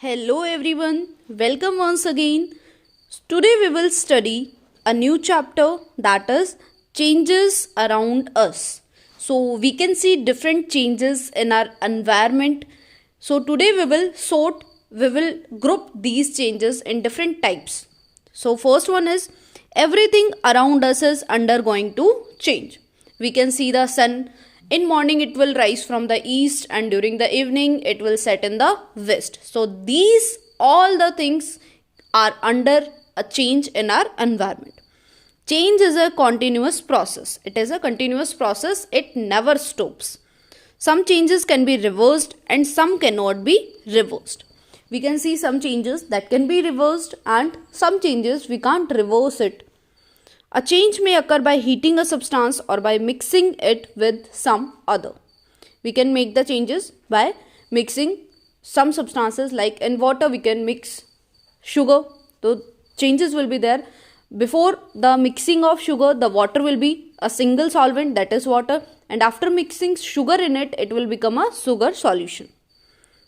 Hello everyone, welcome once again. Today we will study a new chapter, that is changes around us. So we can see different changes in our environment. So today we will group these changes in different types. So first one is everything around us is undergoing to change. We can see the sun. In morning it will rise from the east and during the evening it will set in the west. So these all the things are under a change in our environment. Change is a continuous process. It is a continuous process. It never stops. Some changes can be reversed and some cannot be reversed. We can see some changes that can be reversed and some changes we can't reverse it. A change may occur by heating a substance or by mixing it with some other. We can make the changes by mixing some substances, like in water we can mix sugar. So changes will be there. Before the mixing of sugar, the water will be a single solvent, that is water, and after mixing sugar in it, it will become a sugar solution.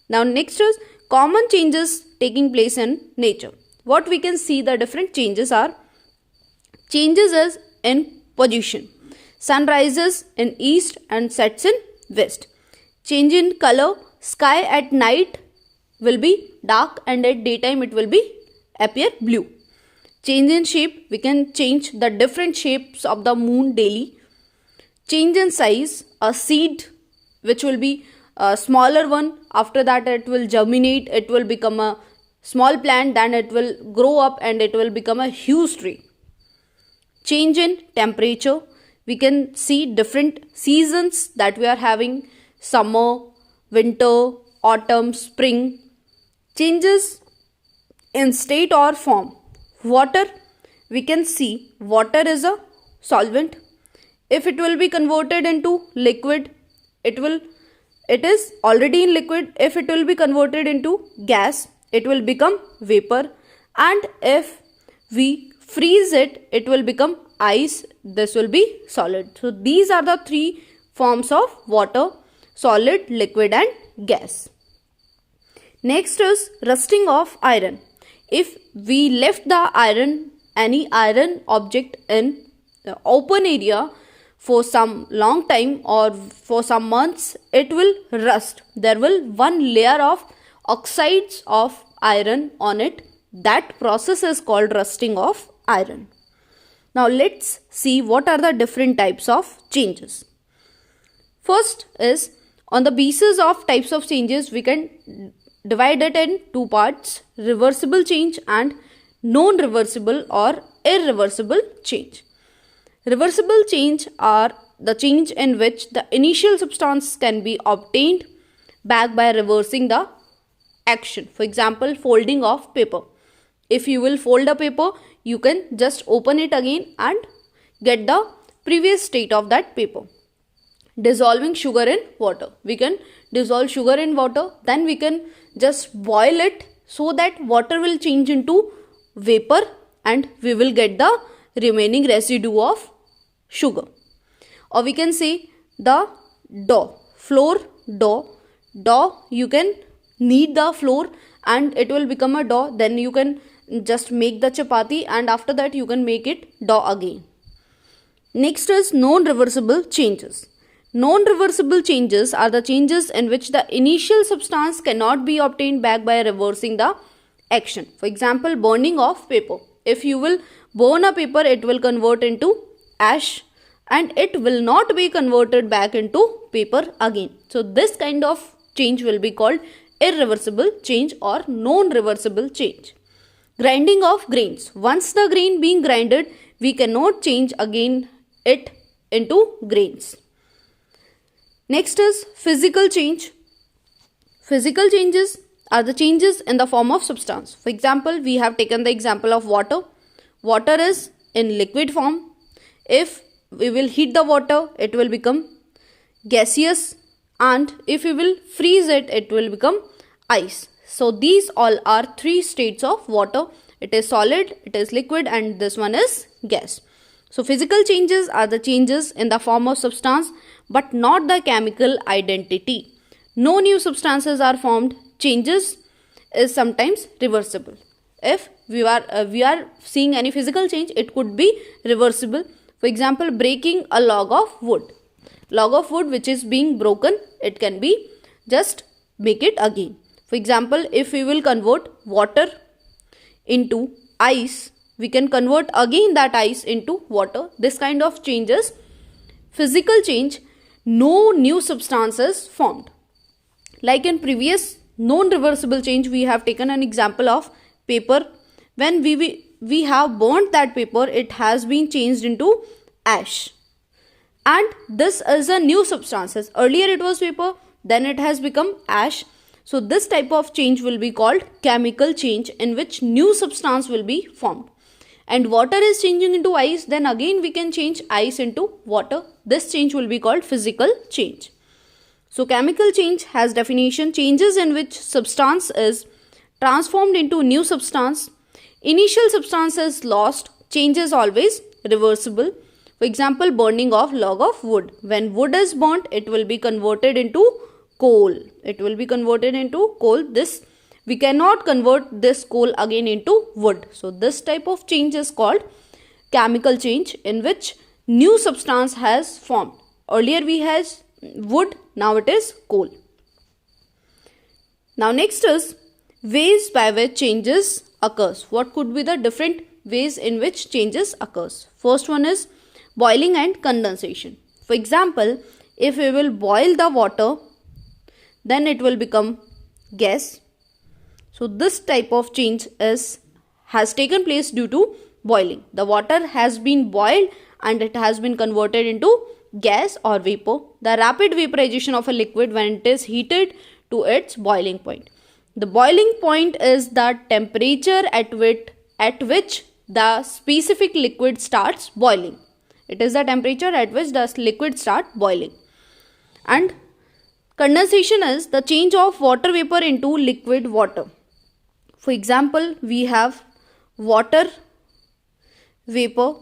Now next is common changes taking place in nature. What we can see, the different changes are changes is in position. Sun rises in east and sets in west. Change in color. Sky at night will be dark and at daytime it will be appear blue. Change in shape. We can change the different shapes of the moon daily. Change in size. A seed which will be a smaller one. After that it will germinate. It will become a small plant. Then it will grow up and it will become a huge tree. Change in temperature. We can see different seasons that we are having: summer, winter, autumn, spring. Changes in state or form. Water. We can see water is a solvent. If it will be converted into liquid, it is already in liquid. If it will be converted into gas, it will become vapor. And if we freeze it, it will become ice. This will be solid. So these are the three forms of water: solid, liquid and gas. Next is rusting of iron. If we left any iron object in the open area for some long time or for some months, it will rust. There will one layer of oxides of iron on it. That process is called rusting of iron. Now let's see what are the different types of changes. First is, on the basis of types of changes, we can divide it in two parts: reversible change and non-reversible or irreversible change. Reversible change are the change in which the initial substance can be obtained back by reversing the action. For example, folding of paper. If you will fold a paper, you can just open it again and get the previous state of that paper. Dissolving sugar in water. We can dissolve sugar in water, then we can just boil it so that water will change into vapor and we will get the remaining residue of sugar. Or we can say the dough, flour dough. Dough, you can knead the flour and it will become a dough. Then you can just make the chapati and after that you can make it dough again. Next is non-reversible changes. Non-reversible changes are the changes in which the initial substance cannot be obtained back by reversing the action. For example, burning of paper. If you will burn a paper, it will convert into ash and it will not be converted back into paper again. So this kind of change will be called irreversible change or non-reversible change. Grinding of grains. Once the grain being grinded, we cannot change again it into grains. Next is physical change. Physical changes are the changes in the form of substance. For example, we have taken the example of water. Water is in liquid form. If we will heat the water, it will become gaseous, and if we will freeze it, it will become ice. So these all are three states of water. It is solid, it is liquid and this one is gas. So physical changes are the changes in the form of substance but not the chemical identity. No new substances are formed. Changes is sometimes reversible. If we are seeing any physical change, it could be reversible. For example, breaking a log of wood. Log of wood which is being broken, it can be just make it again. For example, if we will convert water into ice, we can convert again that ice into water. This kind of changes, physical change, no new substance is formed. Like in previous non-reversible change, we have taken an example of paper. When we have burnt that paper, it has been changed into ash. And this is a new substance. Earlier it was paper, then it has become ash. So this type of change will be called chemical change, in which new substance will be formed. And water is changing into ice, then again we can change ice into water. This change will be called physical change. So chemical change has definition: changes in which substance is transformed into new substance. Initial substance is lost. Change is always reversible. For example, burning of log of wood. When wood is burnt, it will be converted into coal. It will be converted into coal. We cannot convert this coal again into wood. So this type of change is called chemical change, in which new substance has formed. Earlier we had wood, now it is coal. Now next is ways by which changes occurs. What could be the different ways in which changes occurs? First one is boiling and condensation. For example, if we will boil the water, then it will become gas. So this type of change has taken place due to boiling. The water has been boiled and it has been converted into gas or vapor. The rapid vaporization of a liquid when it is heated to its boiling point. The boiling point is the temperature at which the specific liquid starts boiling. It is the temperature at which the liquid starts boiling. And condensation is the change of water vapor into liquid water. For example, we have water vapor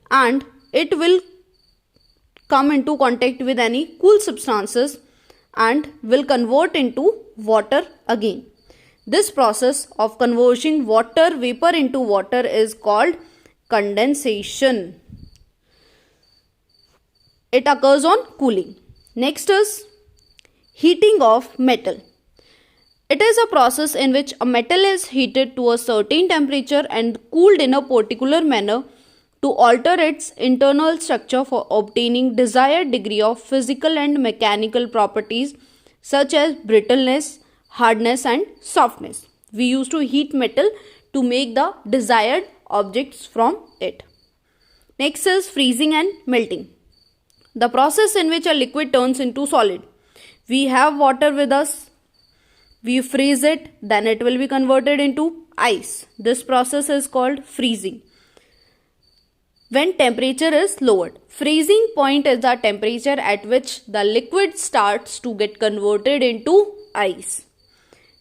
and it will come into contact with any cool substances and will convert into water again. This process of converting water vapor into water is called condensation. It occurs on cooling. Next is heating of metal. It is a process in which a metal is heated to a certain temperature and cooled in a particular manner to alter its internal structure for obtaining desired degree of physical and mechanical properties such as brittleness, hardness and softness. We used to heat metal to make the desired objects from it. Next is freezing and melting. The process in which a liquid turns into solid. We have water with us. We freeze it, then it will be converted into ice. This process is called freezing. When temperature is lowered. Freezing point is the temperature at which the liquid starts to get converted into ice.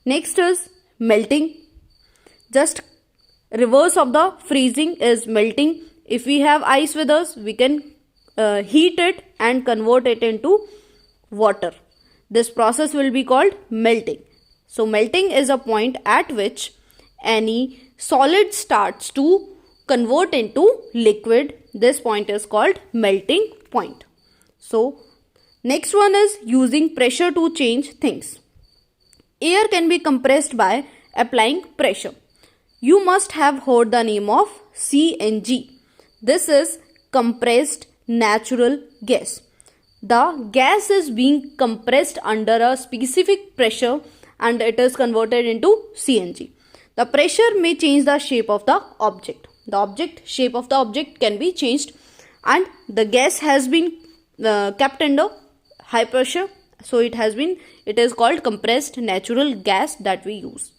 Next is melting. Just reverse of the freezing is melting. If we have ice with us, we can heat it and convert it into water. This process will be called melting. So melting is a point at which any solid starts to convert into liquid. This point is called melting point. So next one is using pressure to change things. Air can be compressed by applying pressure. You must have heard the name of CNG. This is compressed natural gas. The gas is being compressed under a specific pressure and it is converted into CNG. The pressure may change the shape of the object. The shape of the object can be changed and the gas has been kept under high pressure. So it is called compressed natural gas that we use.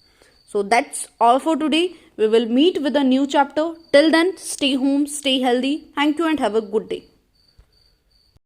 So that's all for today. We will meet with a new chapter. Till then, stay home, stay healthy. Thank you and have a good day.